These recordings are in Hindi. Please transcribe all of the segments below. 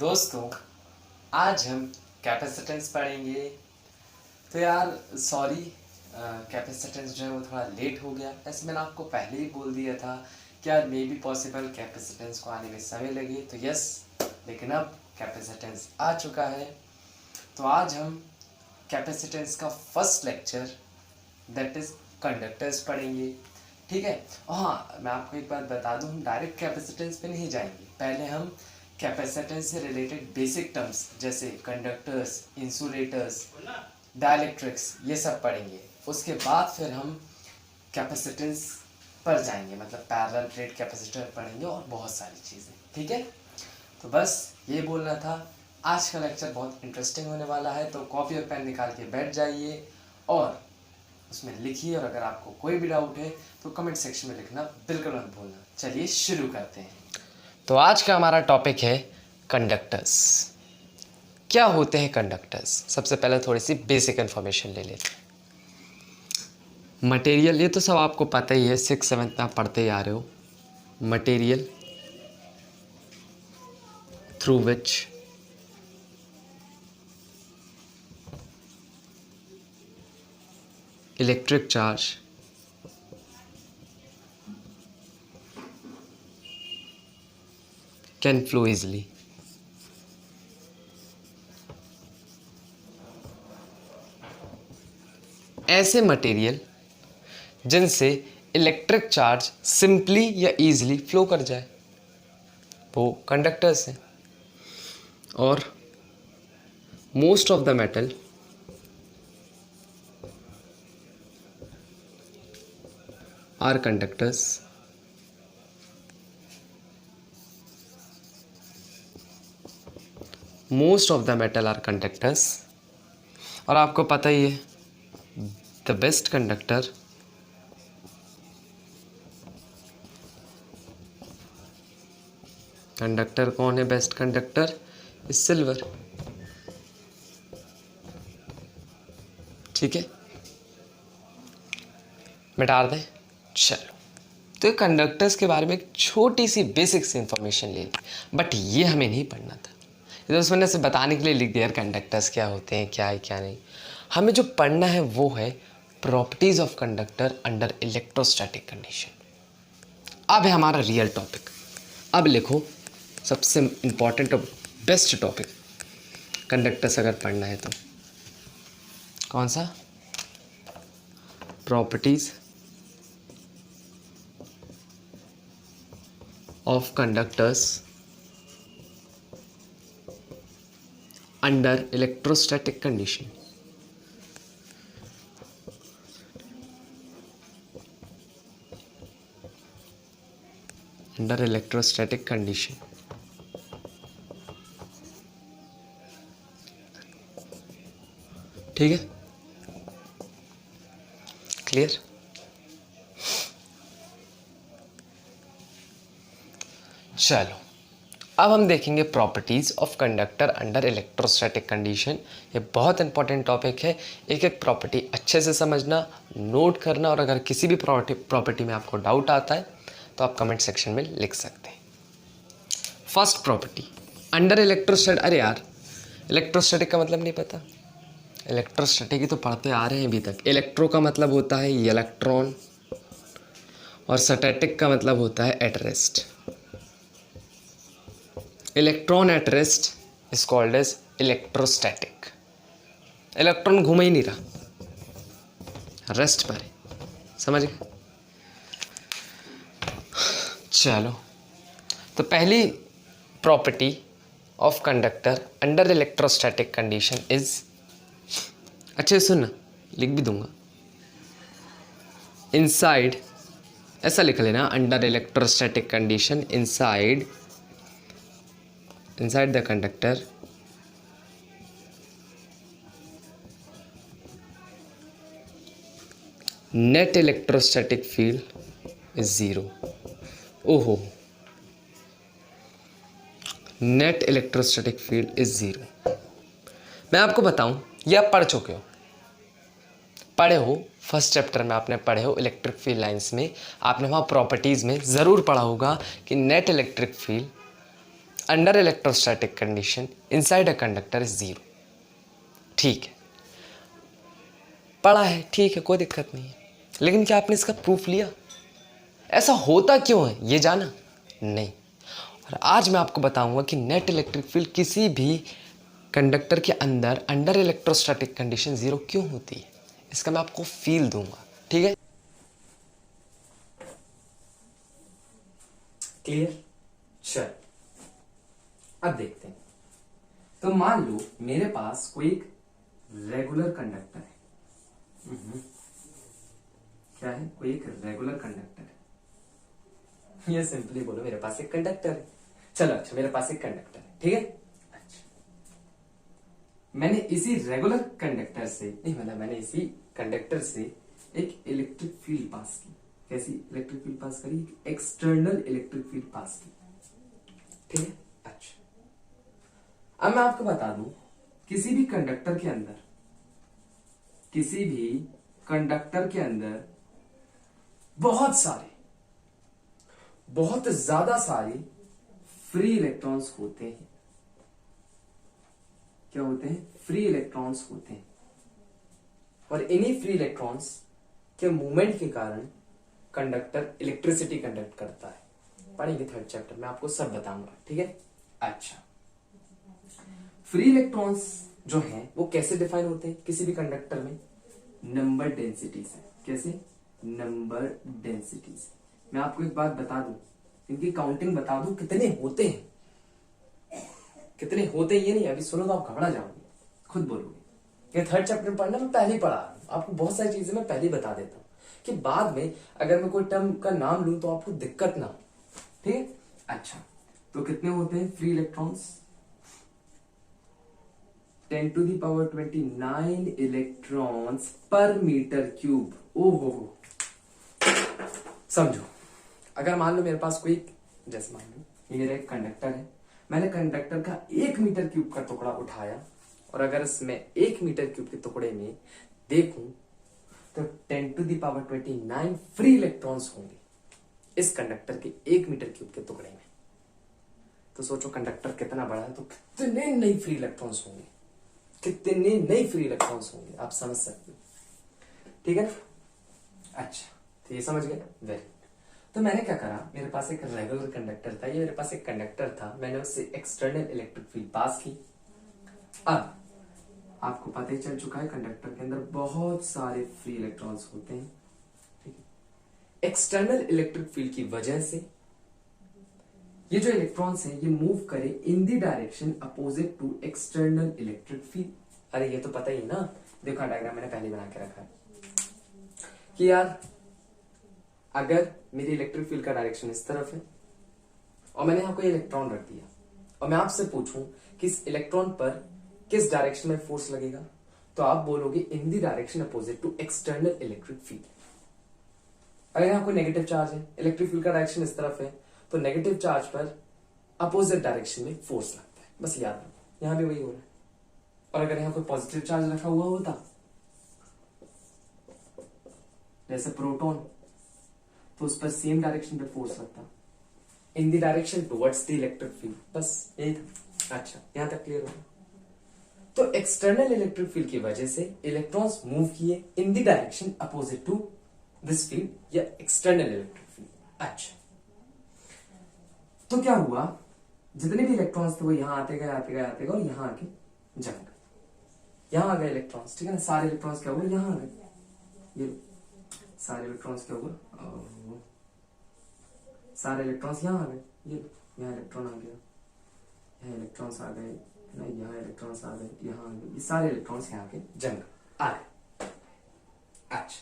दोस्तों, आज हम कैपेसिटेंस पढ़ेंगे। तो यार सॉरी, कैपेसिटेंस जो है वो थोड़ा लेट हो गया। ऐसे मैंने आपको पहले ही बोल दिया था कि यार मे बी पॉसिबल कैपेसिटेंस को आने में समय लगे, तो यस, लेकिन अब कैपेसिटेंस आ चुका है। तो आज हम कैपेसिटेंस का first lecture that is conductors पढ़ेंगे। ठीक है। और हाँ, मैं आपको एक बात बता दूँ, हम डायरेक्ट कैपेसिटेंस पे नहीं जाएंगे। पहले हम कैपेसिटेंस से रिलेटेड बेसिक टर्म्स जैसे कंडक्टर्स, इंसुलेटर्स, डाइलेक्ट्रिक्स, ये सब पढ़ेंगे। उसके बाद फिर हम कैपेसिटेंस पर जाएंगे, मतलब पैरेलल प्लेट कैपेसिटर पढ़ेंगे और बहुत सारी चीज़ें। ठीक है। तो बस ये बोलना था। आज का लेक्चर बहुत इंटरेस्टिंग होने वाला है, तो कॉपी और पेन निकाल के बैठ जाइए और उसमें लिखिए। और अगर आपको कोई भी डाउट है तो कमेंट सेक्शन में लिखना बिल्कुल मत भूलना। चलिए शुरू करते हैं। तो आज का हमारा टॉपिक है कंडक्टर्स। क्या होते हैं कंडक्टर्स? सबसे पहले थोड़ी सी बेसिक इन्फॉर्मेशन ले लेते हैं। मटेरियल, ये तो सब आपको पता ही है, 6th-7th में आप पढ़ते ही आ रहे हो। Material through which electric charge can flow easily. ऐसे मटेरियल जिनसे इलेक्ट्रिक चार्ज सिंपली या इजीली फ्लो कर जाए, वो कंडक्टर्स हैं। और most of the metal are conductors. Most of the metal are conductors. और आपको पता ही है, द बेस्ट कंडक्टर कौन है? Best conductor is silver. ठीक है, मिटा दें। चलो, तो कंडक्टर्स के बारे में एक छोटी सी बेसिक सी इंफॉर्मेशन ले ली, बट ये हमें नहीं पढ़ना था। ये तो उसने से बताने के लिए लिख दिया कंडक्टर्स क्या होते हैं, क्या है क्या नहीं। हमें जो पढ़ना है वो है properties of conductor under electrostatic condition. अब है हमारा रियल टॉपिक। अब लिखो, सबसे इंपॉर्टेंट और बेस्ट टॉपिक कंडक्टर्स अगर पढ़ना है तो कौन सा? Properties of conductors under electrostatic condition. Under electrostatic condition. ठीक है, क्लियर? चलो, अब हम देखेंगे properties of conductor under electrostatic condition. ये बहुत इंपॉर्टेंट टॉपिक है। एक एक प्रॉपर्टी अच्छे से समझना, नोट करना, और अगर किसी भी प्रॉपर्टी में आपको डाउट आता है तो आप कमेंट सेक्शन में लिख सकते हैं। First property under electrostatic. अरे यार, इलेक्ट्रोस्टैटिक का मतलब नहीं पता? इलेक्ट्रोस्टैटिक ही तो पढ़ते आ रहे हैं अभी तक। इलेक्ट्रो का मतलब होता है इलेक्ट्रॉन, और स्टैटिक का मतलब होता है at rest. Electron at rest is called as electrostatic. Electron घूम ही नहीं रहा, रेस्ट पर है। समझ गए? चलो, तो पहली property of conductor under electrostatic condition is, अच्छे सुन, लिख भी दूंगा, इनसाइड, ऐसा लिख लेना, under electrostatic condition inside the conductor net electrostatic field is 0. ओहो, नेट इलेक्ट्रोस्टैटिक फील्ड इज 0। मैं आपको बताऊं, ये आप पढ़ चुके हो, पढ़े हो, फर्स्ट चैप्टर में आपने पढ़े हो इलेक्ट्रिक फील्ड लाइंस में। आपने वहाँ प्रॉपर्टीज़ में ज़रूर पढ़ा होगा कि net electric field under electrostatic condition inside a conductor is 0। ठीक है, पढ़ा है, ठीक है, कोई दिक्कत नहीं है, लेकिन क्या आपने इसका प्रूफ लिया? ऐसा होता क्यों है ये जाना? नहीं। और आज मैं आपको बताऊंगा कि नेट इलेक्ट्रिक फील्ड किसी भी कंडक्टर के अंदर अंडर इलेक्ट्रोस्टैटिक कंडीशन 0 क्यों होती है, इसका मैं आपको फील दूंगा। ठीक है, क्लियर? चल अब देखते हैं। तो मान लो मेरे पास कोई एक रेगुलर कंडक्टर है। क्या है? कोई एक रेगुलर कंडक्टर है। ये सिंपली बोलो मेरे पास एक कंडक्टर है। चलो अच्छा, मेरे पास एक कंडक्टर है, ठीक है। अच्छा, मैंने इसी रेगुलर कंडक्टर से नहीं, मतलब मैंने इसी कंडक्टर से एक इलेक्ट्रिक फील्ड पास की। कैसी इलेक्ट्रिक फील्ड पास करी? एक्सटर्नल इलेक्ट्रिक फील्ड पास की, ठीक है। अच्छा, अब मैं आपको बता दूं, किसी भी कंडक्टर के अंदर, किसी भी कंडक्टर के अंदर बहुत ज्यादा सारे फ्री इलेक्ट्रॉन्स होते हैं। क्या होते हैं? फ्री इलेक्ट्रॉन्स होते हैं। और इन्हीं फ्री इलेक्ट्रॉन्स के मूवमेंट के कारण कंडक्टर इलेक्ट्रिसिटी कंडक्ट करता है। पढ़ेंगे थर्ड चैप्टर में, आपको सब बताऊंगा, ठीक है। अच्छा, फ्री इलेक्ट्रॉन्स जो हैं वो कैसे डिफाइन होते हैं किसी भी कंडक्टर में? नंबर डेंसिटी से। कैसे? नंबर डेंसिटी से। मैं आपको एक बात बता दूं, इनकी काउंटिंग बता दूं कितने होते हैं। कितने होते हैं ये नहीं, अभी सुनो तो आप घबरा जाओगे, खुद बोलोगे। ये थर्ड चैप्टर में पढ़ना मैं पहले ही पढ़ा रहा हूं, आपको बहुत सारी चीजें मैं पहले ही बता देता हूं कि बाद में अगर मैं कोई टर्म का नाम लूं तो आपको दिक्कत ना हो, ठीक है। अच्छा, तो कितने होते हैं फ्री इलेक्ट्रॉन्स? 10⁻29 इलेक्ट्रॉन्स पर मीटर क्यूब। ओहो, समझो, अगर मान लो मेरे पास कोई, जैसे मान लो ये मेरा एक कंडक्टर है, मैंने कंडक्टर का 1 मीटर क्यूब का टुकड़ा उठाया, और अगर इसमें 1 मीटर क्यूब के टुकड़े में देखूं तो 10⁻29 फ्री इलेक्ट्रॉन्स होंगे इस कंडक्टर के 1 मीटर क्यूब के टुकड़े में। तो सोचो कंडक्टर कितना बड़ा है, तो कितने नई फ्री इलेक्ट्रॉन्स होंगे, कितने नई फ्री इलेक्ट्रॉन्स होंगे, आप समझ सकते हो, ठीक है ना। अच्छा, तो ये समझ गए, वेरी। तो मैंने क्या करा, मेरे पास एक रेगुलर कंडक्टर था, ये मेरे पास एक कंडक्टर था, मैंने उससे एक्सटर्नल इलेक्ट्रिक फील्ड पास की। अब आपको पता ही चल चुका है कंडक्टर के अंदर बहुत सारे फ्री इलेक्ट्रॉन्स होते हैं, ठीक है। एक्सटर्नल इलेक्ट्रिक फील्ड की वजह से ये जो इलेक्ट्रॉन्स हैं ये मूव करे in the direction opposite to external electric field. अरे ये तो पता ही ना, देखो डायग्राम मैंने पहले बना के रखा है कि यार अगर मेरी इलेक्ट्रिक फील्ड का डायरेक्शन इस तरफ है और मैंने यहां कोई इलेक्ट्रॉन रख दिया और मैं आपसे पूछूं कि इस इलेक्ट्रॉन पर किस डायरेक्शन में फोर्स लगेगा, तो आप बोलोगे in the direction opposite to external electric field. अगर यहां कोई नेगेटिव चार्ज है, इलेक्ट्रिक फील्ड का डायरेक्शन इस तरफ है, तो नेगेटिव चार्ज पर अपोजिट डायरेक्शन में फोर्स लगता है, बस याद रखो, यहां भी वही हो रहा है। और अगर यहां कोई पॉजिटिव चार्ज रखा हुआ होता, जैसे प्रोटॉन, तो उस पर सेम डायरेक्शन पे फोर्स लगता, इन the direction towards the electric field, बस यही था। अच्छा, यहां तक क्लियर होगा। तो एक्सटर्नल इलेक्ट्रिक फील्ड की वजह से इलेक्ट्रॉन्स मूव किए in the direction opposite to this field या एक्सटर्नल इलेक्ट्रिक फील्ड। अच्छा, तो क्या हुआ, जितने भी इलेक्ट्रॉन्स थे वो यहां आते गए आते गए आते गए और यहां आके जम गए, यहां आ गए इलेक्ट्रॉन्स, ठीक है ना। सारे इलेक्ट्रॉन्स क्या हुए, यहां आ गए, ये सारे इलेक्ट्रॉन्स क्या हुआ, सारे इलेक्ट्रॉन्स यहां आ गए, ये यहां इलेक्ट्रॉन आ गया, यहाँ इलेक्ट्रॉन्स आ गए ना, यहाँ इलेक्ट्रॉन्स आ गए, यहाँ आ गए, ये सारे इलेक्ट्रॉन्स यहाँ आके जम गए, आ गए। अच्छा,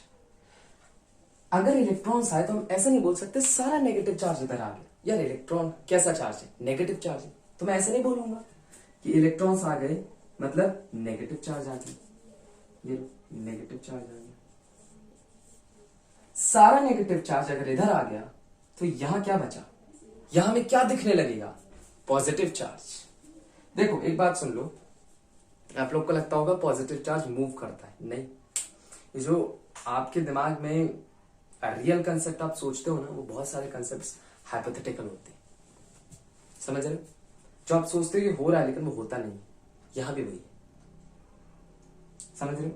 अगर इलेक्ट्रॉन्स आए तो हम ऐसा नहीं बोल सकते सारा नेगेटिव चार्ज इधर आ गया, यार इलेक्ट्रॉन कैसा चार्ज है, नेगेटिव चार्ज है, तो मैं ऐसा नहीं बोलूंगा कि इलेक्ट्रॉन्स आ गए मतलब नेगेटिव चार्ज आ गया, ये नेगेटिव चार्ज आ गया। सारा नेगेटिव चार्ज अगर इधर आ गया तो यहां क्या बचा, यहां में क्या दिखने लगेगा, पॉजिटिव चार्ज। देखो एक बात सुन लो, आप लोग को लगता होगा पॉजिटिव चार्ज मूव करता है, नहीं, ये जो आपके दिमाग में रियल कंसेप्ट आप सोचते हो ना, वो बहुत सारे कंसेप्ट हाइपोथेटिकल होते हैं, समझ रहे हो। जो आप सोचते हो कि हो रहा है लेकिन वो होता नहीं, यहां भी वही है। समझ रहे हो?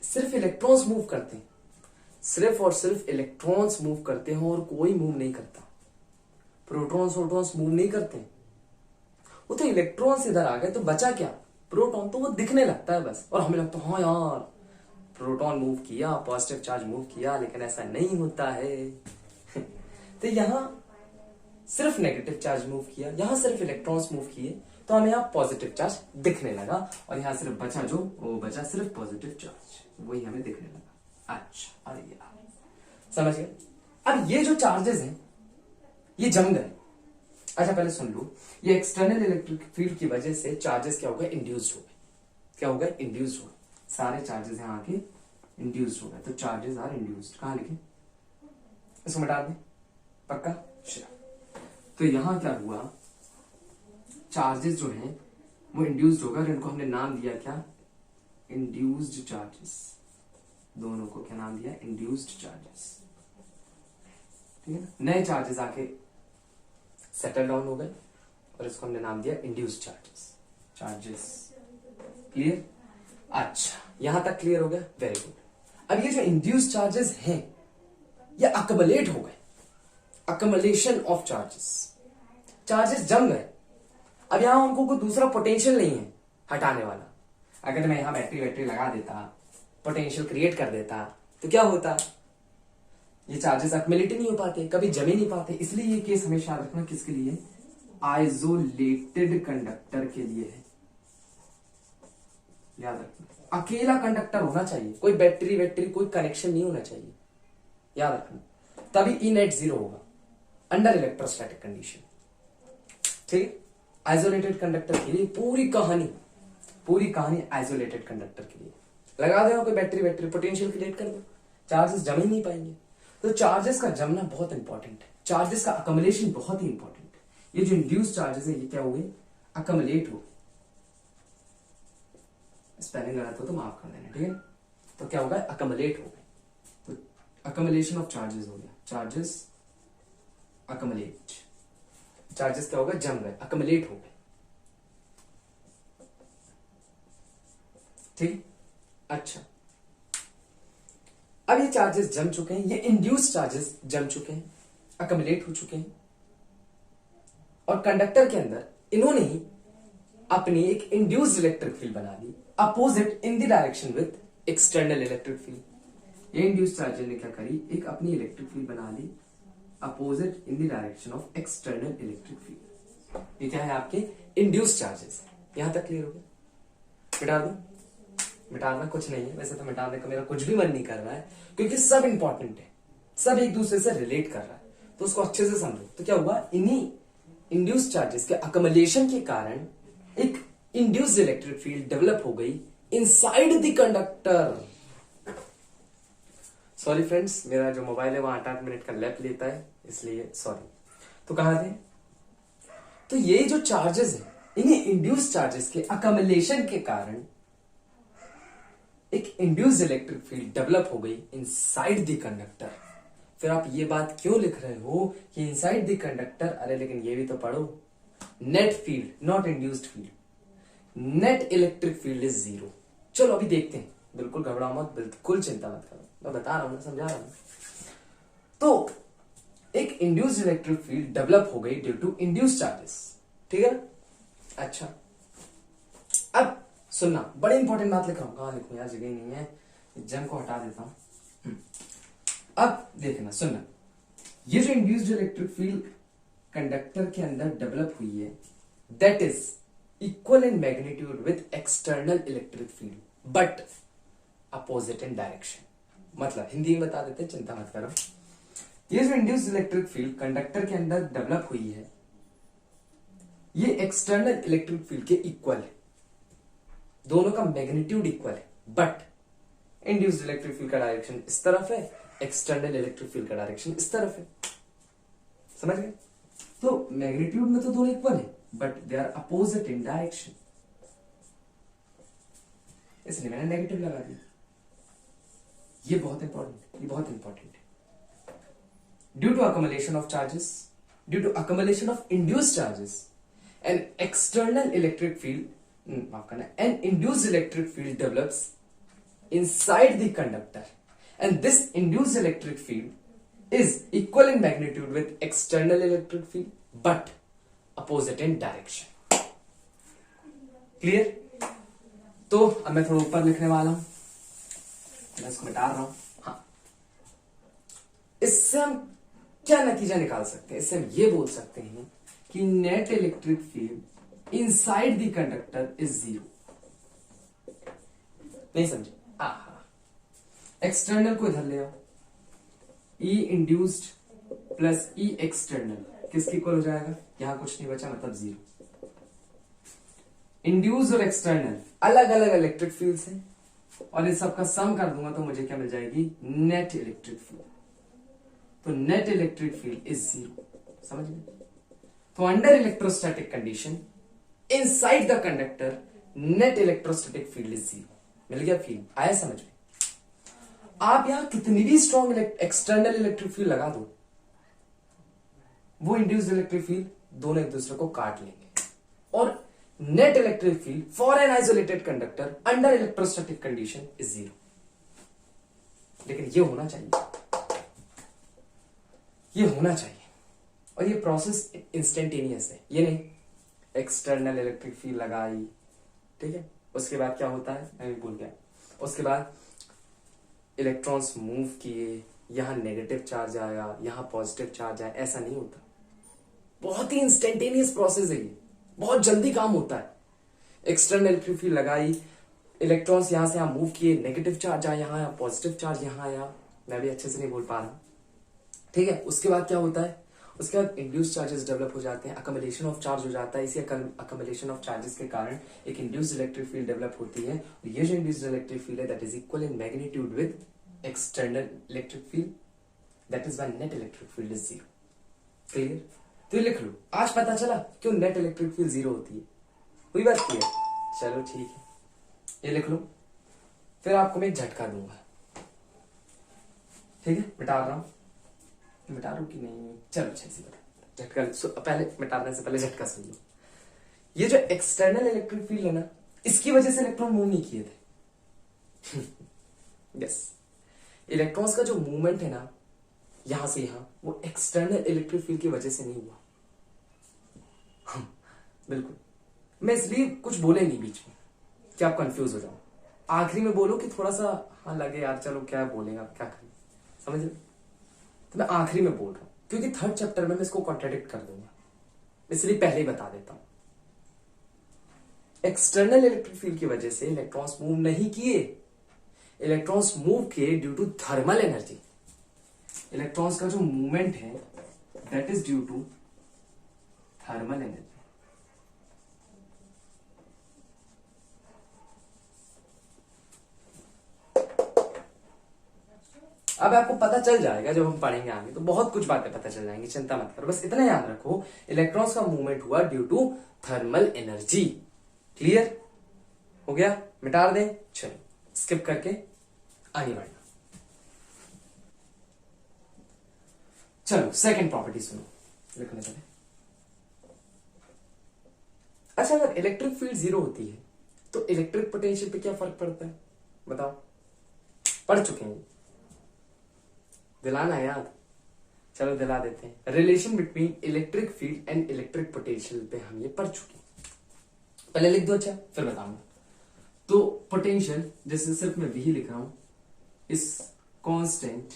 सिर्फ इलेक्ट्रॉन्स मूव करते हैं, सिर्फ और सिर्फ इलेक्ट्रॉन्स मूव करते हैं और कोई मूव नहीं करता। प्रोटॉन्स वोटॉन्स मूव नहीं करते हैं। वो तो इलेक्ट्रॉन्स इधर आ गए तो बचा क्या? प्रोटॉन। तो वो दिखने लगता है बस, और हमें लगता है हाँ यार प्रोटॉन मूव किया, पॉजिटिव चार्ज मूव किया, लेकिन ऐसा नहीं होता है। तो यहां सिर्फ नेगेटिव चार्ज मूव किया, यहां सिर्फ इलेक्ट्रॉन्स मूव किए, तो हमें यहाँ पॉजिटिव चार्ज दिखने लगा, और यहां सिर्फ बचा जो वो बचा सिर्फ पॉजिटिव चार्ज, वही हमें दिखने लगा। अच्छा, अरे यार समझ गए? अब ये जो चार्जेस हैं ये जम गए। अच्छा पहले सुन लो, ये एक्सटर्नल इलेक्ट्रिक फील्ड की वजह से चार्जेस क्या हो गए? इंड्यूस्ड हो गए। क्या हो गए? इंड्यूस्ड हो गए। सारे चार्जेस यहां आके इंड्यूस्ड हो गए, तो चार्जेस आर इंड्यूस्ड। कहां लिखे? इसको मिटा दें, पक्का? तो यहां क्या हुआ? चार्जेस जो हैं वो इंड्यूस्ड हो गए, और इनको हमने नाम दिया क्या? Induced charges. दोनों को क्या नाम दिया? Induced charges. ठीक है, नए चार्जेस आके सेटल डाउन हो गए, और इसको हमने नाम दिया इंड्यूस्ड चार्जेस। क्लियर? अच्छा, यहां तक क्लियर हो गया? Very good. अब ये जो इंड्यूस्ड चार्जेस हैं ये अकमलेट हो गए, अकमलेशन ऑफ चार्जेस जम गए। अब यहां उनको कोई दूसरा पोटेंशियल नहीं है हटाने वाला। अगर मैं यहां बैटरी लगा देता, पोटेंशियल क्रिएट कर देता, तो क्या होता? ये चार्जेस अक्युमुलेट नहीं हो पाते, कभी जम ही नहीं पाते। इसलिए ये केस हमेशा याद रखना किसके लिए? आइसोलेटेड कंडक्टर के लिए है। याद रखना, अकेला कंडक्टर होना चाहिए, कोई बैटरी कोई कनेक्शन नहीं होना चाहिए। याद रखना, तभी ई नेट जीरो होगा अंडर इलेक्ट्रोस्टैटिक कंडीशन। ठीक, आइसोलेटेड कंडक्टर के लिए पूरी कहानी आइसोलेटेड कंडक्टर के लिए। लगा दो कोई बैटरी पोटेंशियल क्रिएट कर दो, चार्जेस जम ही नहीं पाएंगे। तो चार्जेस का जमना बहुत इंपॉर्टेंट है, चार्जेस का अकमलेशन बहुत ही इंपॉर्टेंट है। ये जो इंड्यूस चार्जेस है ये क्या हुए? अकमलेट हो। स्पेलिंग गलत हो तो माफ कर देना, ठीक है? तो क्या होगा? अकमलेट हो गए, तो अकमलेशन ऑफ चार्जेस हो गया। चार्जेस अकमलेट, चार्जेस क्या होगा? जम गए, अकमलेट हो गए। ठीक, अच्छा अब ये चार्जेस जम चुके हैं, ये इंड्यूस चार्जेस जम चुके हैं, अकमलेट हो चुके हैं, और कंडक्टर के अंदर इन्होंने ही अपनी एक इंड्यूस्ड इलेक्ट्रिक फील्ड बना दी, opposite in the direction with external electric field. ये इंड्यूस्ड चार्जेस ने क्या करी? एक अपनी इलेक्ट्रिक फील्ड बना ली opposite in the direction of external electric field. ये क्या है? आपके इंड्यूस्ड चार्जेस। यहां तक क्लियर हो गया? मिटा दो? मिटाना कुछ नहीं है, वैसे तो मिटाने का मेरा कुछ भी मन नहीं कर रहा है, क्योंकि सब इंपॉर्टेंट है, सब एक दूसरे से रिलेट कर रहा है, तो उसको अच्छे से समझो। तो क्या हुआ? इन्हीं इंड्यूस्ड चार्जेस के अकमलेशन के कारण एक इंड्यूस्ड इलेक्ट्रिक फील्ड डेवलप हो गई inside the conductor. Sorry friends, मेरा जो मोबाइल है वहां 8 मिनट का लैप लेता है, इसलिए सॉरी। तो कहां थे? तो ये जो चार्जेस है, इन्हीं इंड्यूस्ड चार्जेस के अकमलेशन के कारण एक इंड्यूस्ड इलेक्ट्रिक फील्ड डेवलप हो गई इनसाइड द कंडक्टर। फिर आप ये बात क्यों लिख रहे हो कि इनसाइड द कंडक्टर? अरे लेकिन ये भी तो पढ़ो, net field not induced field, net electric field is zero. चलो अभी देखते हैं, बिल्कुल घबराओ मत, बिल्कुल चिंता मत करो, मैं बता रहा हूं ना, समझा रहा हूं। तो एक इंड्यूस्ड इलेक्ट्रिक फील्ड डेवलप हो गई ड्यू टू इंड्यूस्ड चार्जेस। ठीक है? अच्छा अब सुनना, बड़ी इंपॉर्टेंट बात लिख रहा हूं, कहां लिखूं यार, जगह नहीं है, जम को हटा देता हूं। अब देखना, सुनना, ये जो इंड्यूस्ड इलेक्ट्रिक फील्ड कंडक्टर के अंदर डेवलप हुई है, that is equal in magnitude with external electric field but opposite in direction. मतलब हिंदी में बता देते, चिंता मत करो। ये जो इंड्यूस्ड इलेक्ट्रिक फील्ड कंडक्टर के अंदर डेवलप हुई है, ये एक्सटर्नल इलेक्ट्रिक फील्ड के इक्वल है, दोनों का मैग्नीट्यूड इक्वल है, बट इंड्यूस्ड इलेक्ट्रिक फील्ड का डायरेक्शन इस तरफ है, एक्सटर्नल इलेक्ट्रिक फील्ड का डायरेक्शन इस तरफ है। समझ गए? तो मैग्नीट्यूड में तो दोनों इक्वल है, but they are opposite in direction, इसलिए मैंने नेगेटिव लगा दिया। ये बहुत इंपॉर्टेंट है। Due to accumulation of charges, due to accumulation of induced charges, an external electric field, माफ करना, an induced electric field develops inside the conductor, and this induced electric field is equal in magnitude with external electric field but opposite in direction. Clear? तो अब मैं थोड़ा ऊपर लिखने वाला हूं, मैं इसको मिटा रहा हूं. हाँ, इससे हम क्या नतीजा निकाल सकते हैं? इससे हम ये बोल सकते हैं कि net electric field inside the conductor is zero. नहीं समझे? एक्सटर्नल को इधर ले आओ, ई इंड्यूस्ड प्लस ई एक्सटर्नल किसके इक्वल हो जाएगा? यहां कुछ नहीं बचा, मतलब जीरो. इंड्यूस्ड और एक्सटर्नल अलग अलग इलेक्ट्रिक फील्ड्स हैं, और इन सबका सम कर दूंगा तो मुझे क्या मिल जाएगी? Net electric field. तो net electric field is zero. समझ गए? तो under electrostatic condition inside the conductor net electrostatic field is zero. मिल गया फील्ड? आया समझ में? आप यहां कितनी भी स्ट्रॉन्ग एक्सटर्नल इलेक्ट्रिक फील्ड लगा दो, वो इंड्यूस्ड इलेक्ट्रिक फील्ड दोनों एक दूसरे को काट लेंगे. और net electric field for an isolated conductor under electrostatic condition is zero. लेकिन ये होना चाहिए, ये होना चाहिए. और ये प्रोसेस इंस्टेंटेनियस है, ये नहीं एक्सटर्नल इलेक्ट्रिक फील्ड लगाई, ठीक है, उसके बाद क्या होता है मैं भी भूल गया. उसके बाद इलेक्ट्रॉन्स मूव किए, यहां नेगेटिव चार्ज आया, यहां पॉजिटिव चार्ज आया. ऐसा नहीं होता, बहुत ही इंस्टेंटेनियस प्रोसेस है ये, बहुत जल्दी काम होता है. एक्सटर्नल इलेक्ट्रिक फील्ड लगाई, इलेक्ट्रॉन्स यहां से यहां मूव किए, नेगेटिव चार्ज आया यहां, पॉजिटिव चार्ज यहां आया. मैं भी अच्छे से नहीं बोल पा रहा, ठीक है. उसके बाद क्या होता है? उसके बाद इंड्यूस चार्जेस डेवलप हो जाते हैं, अकमलेशन ऑफ चार्ज हो जाता है. इसी अकमलेशन ऑफ चार्जेस के कारण एक इंड्यूस्ड इलेक्ट्रिक फील्ड डेवलप होती है. ये जो इंड्यूस्ड इलेक्ट्रिक फील्ड है that is equal in magnitude with external electric field, that is why net electric field is zero. Clear? तो ये लिख लो. आज पता चला क्यों नेट इलेक्ट्रिक फील्ड जीरो होती है. हुई बात क्लियर? चलो ठीक है, ये लिख लो. फिर आपको मैं एक झटका दूंगा, ठीक है. मिटा रहा हूं, मिटा रू कि नहीं? चलो अच्छे से बता. झटका पहले मिटाने से पहले झटका सुन लो. ये जो एक्सटर्नल इलेक्ट्रिक फील्ड है ना, इसकी वजह से इलेक्ट्रॉन मूव नहीं किए थे. यस, इलेक्ट्रॉन्स का जो मूवमेंट है ना यहां से यहां, वो एक्सटर्नल इलेक्ट्रिक फील्ड की वजह से नहीं हुआ. बिल्कुल. मैं इसलिए कुछ बोले नहीं बीच में कि आप कंफ्यूज हो जाओ. आखिरी में बोलो कि थोड़ा सा हाँ लगे यार, चलो क्या बोलेगा, क्या करें, समझ रहे? तो मैं आखिरी में बोल रहा हूं क्योंकि थर्ड चैप्टर में मैं इसको कॉन्ट्राडिक्ट कर दूंगा, इसलिए पहले ही बता देता हूं. एक्सटर्नल इलेक्ट्रिक फील्ड की वजह से इलेक्ट्रॉन्स मूव नहीं किए. इलेक्ट्रॉन्स मूव किए due to thermal energy. Electrons का जो मूवमेंट है that is due to thermal energy. अब आपको पता चल जाएगा जब हम पढ़ेंगे आगे, तो बहुत कुछ बातें पता चल जाएंगी, चिंता मत करो. बस इतना याद रखो, इलेक्ट्रॉन्स का मूवमेंट हुआ due to thermal energy. Clear हो गया? मिटा दें. चलो स्किप करके आगे बढ़ना. चलो सेकंड प्रॉपर्टी सुनो, लिखने पहले. अच्छा, अगर इलेक्ट्रिक फील्ड जीरो होती है तो इलेक्ट्रिक पोटेंशियल पे क्या फर्क पड़ता है? बताओ. पढ़ चुके हैं, दिलाना याद. चलो दिला देते हैं. Relation between electric field and electric potential पे हम ये पढ़ चुके हैं. पहले लिख दो, अच्छा फिर बताऊंगा. तो पोटेंशियल जैसे सिर्फ मैं वही लिख रहा हूं, is constant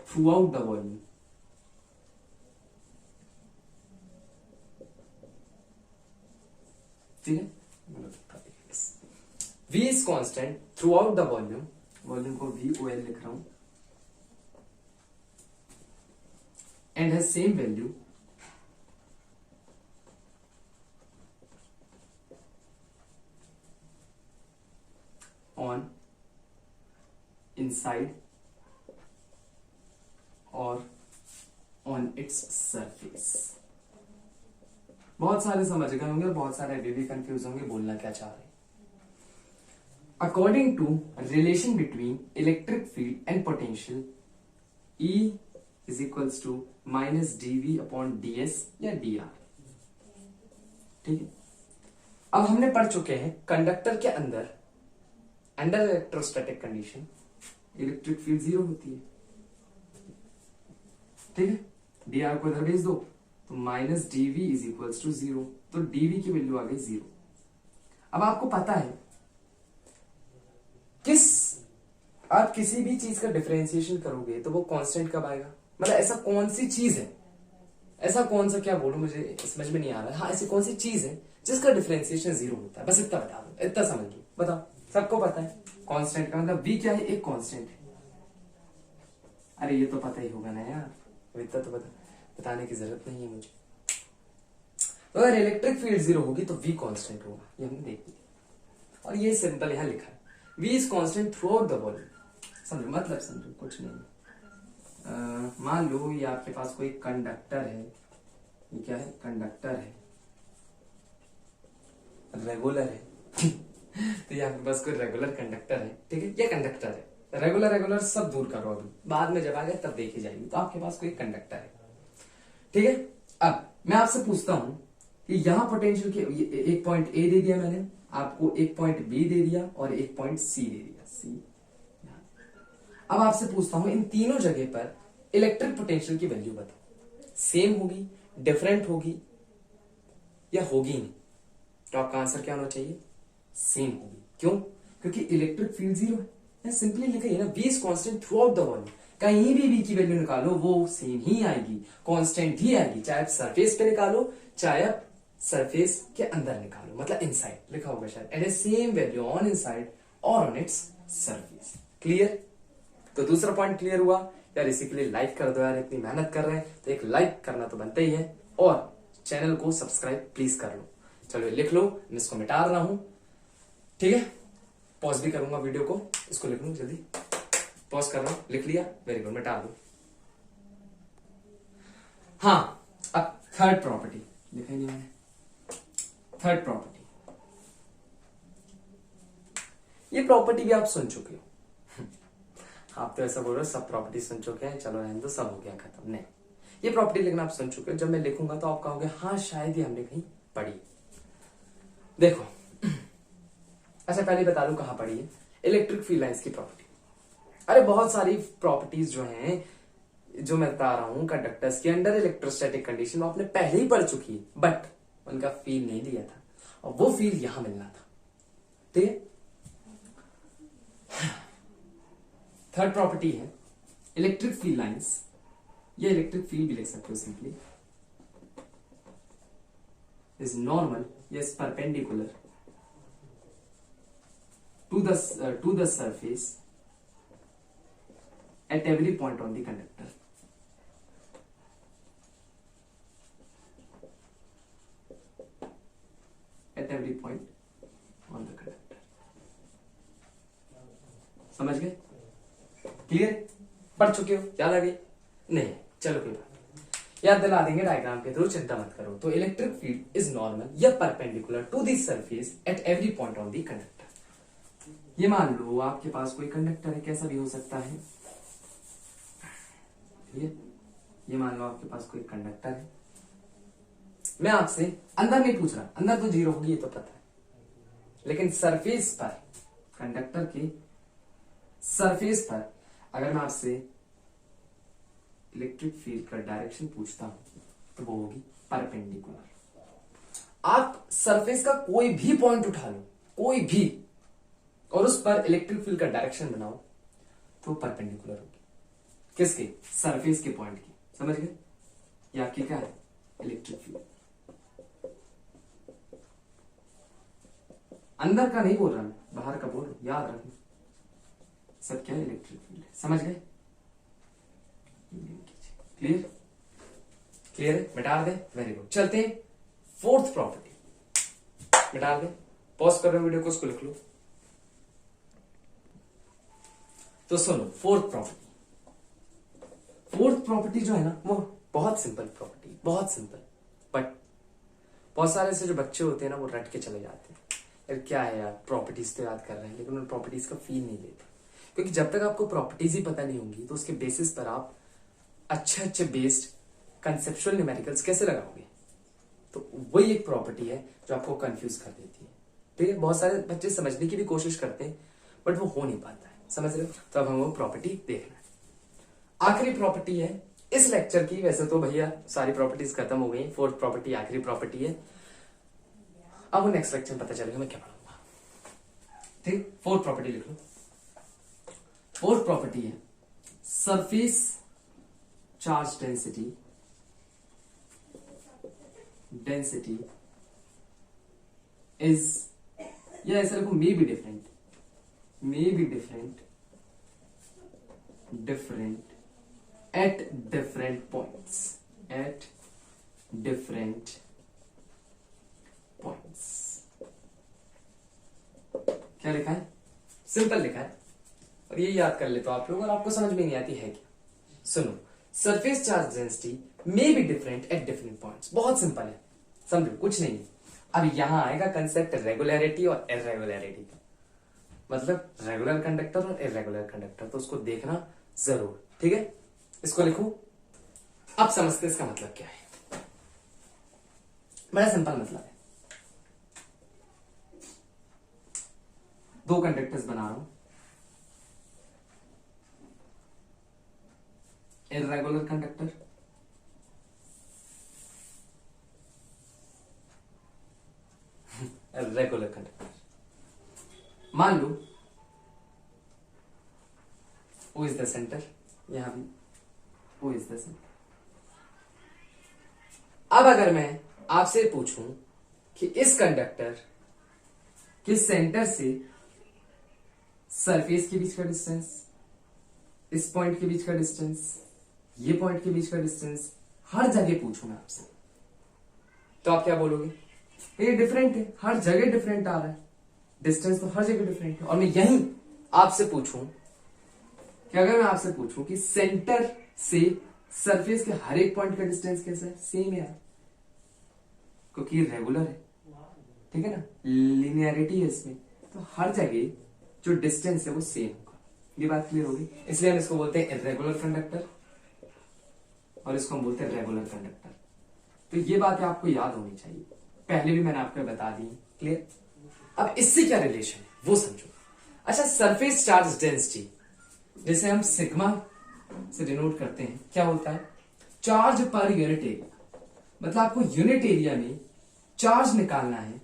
through out the volume. ठीक है. V is constant throughout the volume. Volume को VOL लिख रहा हूं. And has same value on inside or on its surface. बहुत सारे समझ गए होंगे, बहुत सारे अभी भी कंफ्यूज होंगे बोलना क्या चाह रहे हैं. According to relation between electric field and potential, E is equals to minus dV upon ds या dr. ठीक है, अब हमने पढ़ चुके हैं कंडक्टर के अंदर under electrostatic condition electric field 0 होती है। ठीक है, डी आर को इधर भेज दो तो minus dV is equals to 0, तो डीवी की वैल्यू आ गई 0। अब आपको पता है आप किसी भी चीज का डिफरेंशिएशन करोगे तो वो कांस्टेंट कब आएगा, मतलब ऐसा कौन सी चीज है, ऐसा कौन सा, क्या बोलूं मुझे समझ में नहीं आ रहा है, हाँ ऐसी कौन सी चीज है जिसका डिफरेंशिएशन 0 होता है, बस इतना बता दो, इतना समझ लो, बताओ। सबको पता है कांस्टेंट का मतलब v क्या है, एक कांस्टेंट है। अरे ये तो पता ही होगा ना यार, इतना तो बताने की जरूरत नहीं है मुझे। तो अगर इलेक्ट्रिक फील्ड 0 होगी तो v कांस्टेंट होगा, ये हमने देख लिया। और ये सिंपल यहां लिखा है, v is constant through out the volume. समझो, मतलब समझो, कुछ नहीं। मान लो ये आपके पास कोई कंडक्टर है, ये क्या है, कंडक्टर है, रेगुलर है तो ये आपके पास कोई रेगुलर कंडक्टर है, ठीक है, ये कंडक्टर है, रेगुलर सब दूर करो, अभी बाद में जब आ गए तब देखी जाएगी। तो आपके पास कोई कंडक्टर है, ठीक है। अब मैं आपसे पूछता हूं कि यहां पोटेंशियल के एक पॉइंट ए दे दिया मैंने आपको, एक पॉइंट बी दे दिया और एक पॉइंट सी दे दिया, सी। अब आपसे पूछता हूं इन तीनों जगह पर इलेक्ट्रिक पोटेंशियल की वैल्यू बताओ, सेम होगी, डिफरेंट होगी या होगी नहीं। तो आपका आंसर क्या होना चाहिए, सेम होगी। क्यों, क्योंकि इलेक्ट्रिक फील्ड 0 है, सिंपली लिखा है ना, v is constant through out the volume. कहीं भी v की वैल्यू निकालो वो सेम ही आएगी, कांस्टेंट ही आएगी, चाहे आप सरफेस पे निकालो चाहे आप सरफेस के अंदर निकालो, मतलब इनसाइड लिखा होगा शायद, at a same value on inside और ऑन इट्स सरफेस। क्लियर, तो दूसरा पॉइंट क्लियर हुआ यार। इसी के लिए लाइक कर दो यार, इतनी मेहनत कर रहे हैं तो एक लाइक करना तो बनता ही है, और चैनल को सब्सक्राइब प्लीज कर लो। चलो लिख लो, मैं इसको मिटा रहा हूं, ठीक है, पॉज भी करूंगा वीडियो को, इसको लिख लूं जल्दी, पॉज कर रहा हूं, लिख लिया, वेरी गुड, मिटा दो। हाँ, अब थर्ड प्रॉपर्टी लिखा ही नहीं मैंने, थर्ड प्रॉपर्टी, ये प्रॉपर्टी भी आप सुन चुके हो आप तो ऐसा बोल रहे हो सब प्रॉपर्टी सुन चुके हैं, चलो रहने दो, सब हो गया खत्म, नहीं, ये प्रॉपर्टी लिखना आप सुन चुके हो। जब मैं लिखूंगा तो आप कहोगे हाँ शायद ही हमने कहीं पढ़ी। देखो अच्छा पहले बता दूं कहां पढ़ी है, इलेक्ट्रिक फील्ड लाइंस की प्रॉपर्टी। अरे बहुत सारी प्रॉपर्टीज जो हैं, जो मैं बता रहा हूं कंडक्टर्स की अंडर इलेक्ट्रोस्टैटिक कंडीशन, आपने पहले ही पढ़ चुकी है, बट उनका फील नहीं लिया था, और वो फील यहां मिलना था, ठीक है। थर्ड प्रॉपर्टी है इलेक्ट्रिक फील्ड लाइंस, ये इलेक्ट्रिक फील्ड भी लिख सकते हो simply, is normal, yes perpendicular to the surface at every point on the conductor. At every point on the conductor. समझ गए, क्लियर, पढ़ चुके हो, याद आ गई नहीं, चलो कोई बात, याद दिला देंगे डायग्राम के थ्रू, चिंता मत करो। तो इलेक्ट्रिक फील्ड इज नॉर्मल या perpendicular to the surface at every point on the conductor. ये मान लो आपके पास कोई कंडक्टर है, कैसा भी हो सकता है, ये मान लो आपके पास कोई कंडक्टर है, मैं आपसे अंदर नहीं पूछ रहा, अंदर तो 0 होगी ये तो पता है, लेकिन सरफेस पर, कंडक्टर के सरफेस पर अगर मैं आपसे इलेक्ट्रिक फील्ड का डायरेक्शन पूछता हूं तो वो होगी परपेंडिकुलर। आप सरफेस का कोई भी पॉइंट उठा लो, कोई भी, और उस पर इलेक्ट्रिक फील्ड का डायरेक्शन बनाओ तो परपेंडिकुलर होगी, किसके, सरफेस के पॉइंट की, समझ गए, ये आपकी क्या है, इलेक्ट्रिक फील्ड। अंदर का नहीं बोल रहा मैं, बाहर का बोल रहा हूं, याद रखना, सब क्या है, इलेक्ट्रिक फील्ड, समझ गए, क्लियर, क्लियर है, मिटा दे, वेरी गुड। चलते हैं फोर्थ प्रॉपर्टी, मिटा दे, पॉज कर रहे हो वीडियो को, उसको लिख लो। तो सुनो फोर्थ प्रॉपर्टी जो है ना, वो बहुत सिंपल प्रॉपर्टी, बहुत सिंपल, बट बहुत सारे ऐसे जो बच्चे होते हैं ना, वो रट के चले जाते हैं, यार क्या है यार, प्रॉपर्टीज तो याद कर रहे हैं लेकिन उन प्रॉपर्टीज का फील नहीं लेते, क्योंकि जब तक आपको प्रॉपर्टीज ही पता नहीं होंगी तो उसके बेसिस पर आप अच्छे बेस्ड कंसेप्चुअल न्यूमेरिकल्स कैसे लगाओगे, तो वही एक प्रॉपर्टी है जो आपको कंफ्यूज कर देती है। ठीक है, बहुत सारे बच्चे समझने की भी कोशिश करते हैं बट वो हो नहीं पाता है, समझ रहे हो? तो अब हम वो प्रॉपर्टी देखना है। आखिरी प्रॉपर्टी है इस लेक्चर की। वैसे तो भैया सारी प्रॉपर्टीज खत्म हो गई, फोर्थ प्रॉपर्टी आखिरी प्रॉपर्टी है। अब वो नेक्स्ट लेक्चर में पता चलेगा मैं क्या पढ़ाऊंगा। ठीक, फोर्थ प्रॉपर्टी लिख लो। फोर्थ प्रॉपर्टी है सरफेस चार्ज डेंसिटी is, या ऐसा लिखो may be different at different points क्या लिखा है? सिंपल लिखा है और ये याद कर ले तो आप लोग, और आपको समझ में नहीं आती है क्या? सुनो, surface charge density may be different at different points. बहुत सिंपल है, समझो, कुछ नहीं है। अब यहां आएगा कंसेप्ट रेगुलरिटी और इरेगुलरिटी का, मतलब रेगुलर कंडक्टर और इरेगुलर कंडक्टर, तो उसको देखना जरूर। ठीक है, इसको लिखो। अब समझते इसका मतलब क्या है। बड़ा सिंपल मतलब है। दो कंडक्टर्स बना रहा हूं, इरेगुलर कंडक्टर रेगुलर कंडक्टर। मान लो O इज द सेंटर, यहां भी O इज द सेंटर। अब अगर मैं आपसे पूछूं कि इस कंडक्टर के सेंटर से सरफेस के बीच का डिस्टेंस, इस पॉइंट के बीच का डिस्टेंस, ये पॉइंट के बीच का डिस्टेंस, हर जगह पूछूं मैं आपसे, तो आप क्या बोलोगे? ये डिफरेंट है, हर जगह डिफरेंट आ रहा है, डिस्टेंस तो हर जगह डिफरेंट है। और मैं यही आपसे पूछूं कि अगर मैं आपसे पूछूं कि सेंटर से सरफेस के हर एक पॉइंट का डिस्टेंस कैसा है? सेम है, क्योंकि रेगुलर है। ठीक है ना, लिनियरिटी है इसमें, तो हर जगह जो डिस्टेंस है वो सेम होगा। ये बात क्लियर होगी। इसलिए हम इसको बोलते हैं इरेगुलर कंडक्टर और इसको हम बोलते हैं रेगुलर कंडक्टर। तो ये बातें आपको याद होनी चाहिए, पहले भी मैंने आपको बता दी। क्लियर? अब इससे क्या रिलेशन है वो समझो। अच्छा, सरफेस चार्ज डेंसिटी जैसे हम सिग्मा से डिनोट करते हैं, क्या होता है? Charge per unit area. मतलब आपको यूनिट एरिया में चार्ज निकालना है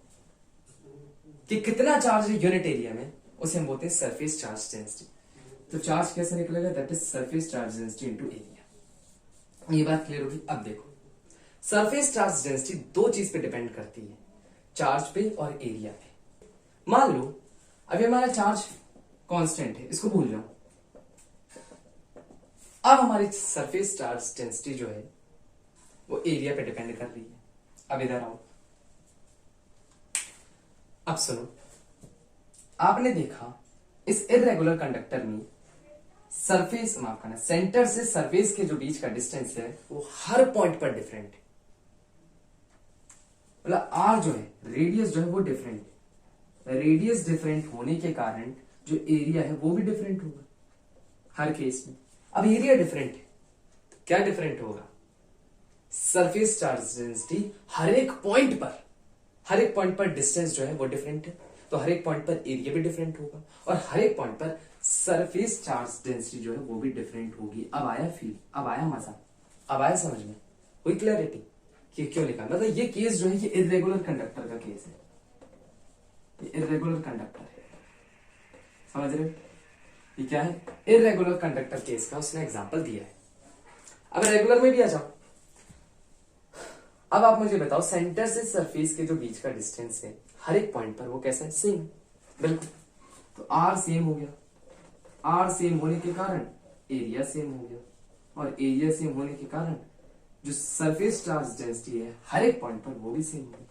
कि कितना चार्ज है यूनिट एरिया में, उसे हम बोलते हैं सरफेस चार्ज डेंसिटी। तो चार्ज कैसे निकलेगा? That is surface charge density into area. ये बात क्लियर होगी। अब देखो, सरफेस चार्ज डेंसिटी दो चीज पे डिपेंड करती है, चार्ज पे और एरिया पे। मान लो अभी हमारा चार्ज कांस्टेंट है, इसको भूल जाओ। अब हमारी सरफेस चार्ज डेंसिटी जो है वो एरिया पे डिपेंड कर रही है। अब इधर आओ, अब सुनो, आपने देखा इस इरेगुलर कंडक्टर में सरफेस, माफ करना, सेंटर से सरफेस के जो बीच का डिस्टेंस है वो हर पॉइंट पर डिफरेंट है। मतलब आर जो है, रेडियस जो है वो डिफरेंट है। रेडियस डिफरेंट होने के कारण जो एरिया है वो भी डिफरेंट होगा हर केस में। अब एरिया डिफरेंट है तो क्या डिफरेंट होगा? सरफेस चार्ज डेंसिटी हर एक पॉइंट पर डिस्टेंस जो है वो डिफरेंट है, तो हर एक पॉइंट पर एरिया भी डिफरेंट होगा और हर एक पॉइंट पर सरफेस चार्ज डेंसिटी जो है वो भी डिफरेंट होगी। अब आया फील, अब आया मजा, अब आया समझ में, हुई क्लैरिटी कि क्यों लिखा। मतलब ये केस जो है ये इरेगुलर कंडक्टर का केस है, ये इरेगुलर कंडक्टर है, समझ रहे हो? ये क्या है? इरेगुलर कंडक्टर केस का उसने एग्जांपल दिया है। अब रेगुलर में भी आ जाओ। अब आप मुझे बताओ, सेंटर से सरफेस के जो बीच का डिस्टेंस है हर एक पॉइंट पर वो कैसा है? सेम, बिल्कुल। तो आर सेम हो गया, आर सेम होने के कारण एरिया सेम हो गया, और एरिया सेम होने के कारण जो सरफेस चार्ज डेंसिटी है हर एक पॉइंट पर वो भी सेम होगी।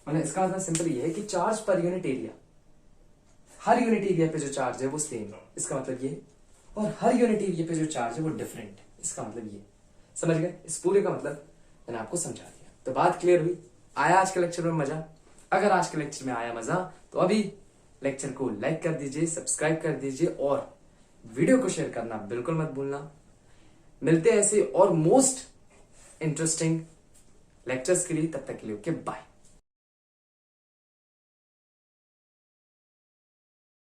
मतलब इसका मतलब सिंपल ये है कि चार्ज पर यूनिट एरिया, हर यूनिट एरिया पे जो चार्ज है वो सेम है, इसका मतलब ये। और हर यूनिट एरिया पे जो चार्ज है वो डिफरेंट है, इसका मतलब ये। समझ गए? इस पूरे का मतलब मैंने आपको समझा दिया। तो बात क्लियर हुई? आया आज के लेक्चर में मजा? अगर आज के लेक्चर में आया मजा तो अभी लेक्चर को लाइक कर दीजिए, सब्सक्राइब कर दीजिए और वीडियो को शेयर करना बिल्कुल मत भूलना। मिलते हैं ऐसे और मोस्ट इंटरेस्टिंग लेक्चर्स के लिए। तब तक के लिए ओके बाय।